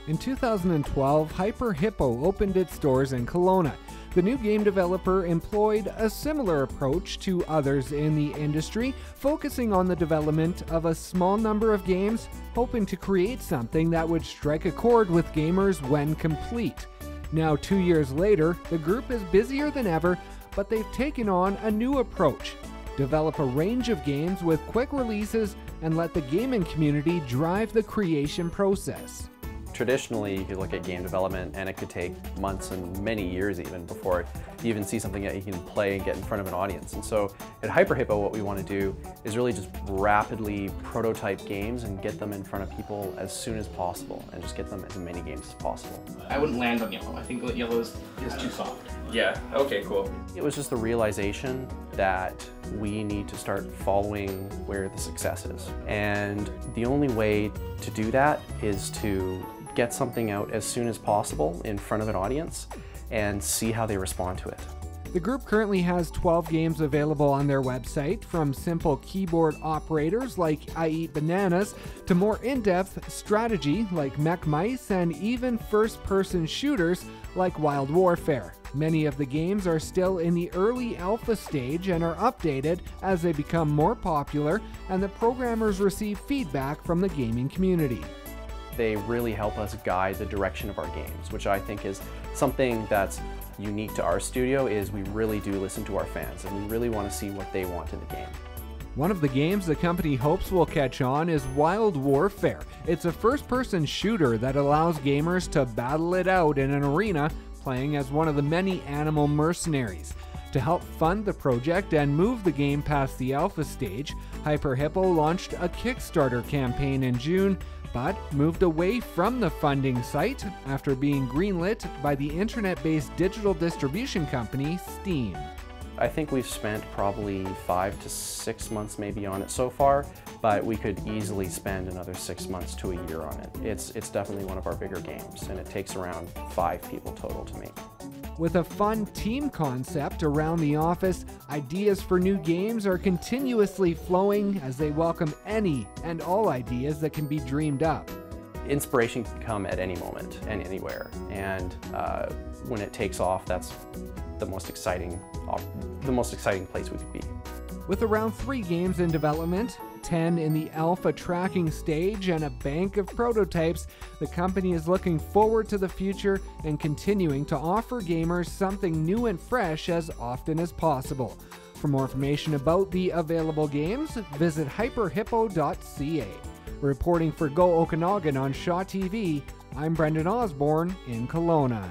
In 2012, Hippo opened its doors in Kelowna. The new game developer employed a similar approach to others in the industry, focusing on the development of a small number of games, hoping to create something that would strike a chord with gamers when complete. Now, 2 years later, the group is busier than ever, but they've taken on a new approach. Develop a range of games with quick releases and let the gaming community drive the creation process. Traditionally, you could look at game development and it could take months and many years even before you even see something that you can play and get in front of an audience. And so at Hippo, what we want to do is really just rapidly prototype games and get them in front of people as soon as possible and just get them as many games as possible. I wouldn't land on yellow. I think yellow is too soft. Yeah, okay, cool. It was just the realization that we need to start following where the success is. And the only way to do that is to get something out as soon as possible in front of an audience and see how they respond to it. The group currently has 12 games available on their website, from simple keyboard operators like I Eat Bananas to more in-depth strategy like Mech Mice, and even first-person shooters like Wild Warfare. Many of the games are still in the early alpha stage and are updated as they become more popular and the programmers receive feedback from the gaming community. They really help us guide the direction of our games, which I think is something that's unique to our studio. Is we really do listen to our fans and we really want to see what they want in the game. One of the games the company hopes will catch on is Wild Warfare. It's a first-person shooter that allows gamers to battle it out in an arena, playing as one of the many animal mercenaries. To help fund the project and move the game past the alpha stage, Hippo launched a Kickstarter campaign in June, but moved away from the funding site after being greenlit by the internet-based digital distribution company Steam. I think we've spent probably 5 to 6 months maybe on it so far, but we could easily spend another 6 months to a year on it. It's definitely one of our bigger games, and it takes around 5 people total to make. With a fun team concept around the office, ideas for new games are continuously flowing as they welcome any and all ideas that can be dreamed up. Inspiration can come at any moment and anywhere, and when it takes off, that's the most exciting place we could be. With around 3 games in development, 10 in the alpha tracking stage, and a bank of prototypes, the company is looking forward to the future and continuing to offer gamers something new and fresh as often as possible. For more information about the available games, visit hyperhippo.ca. Reporting for Go Okanagan on Shaw TV, I'm Brendan Osborne in Kelowna.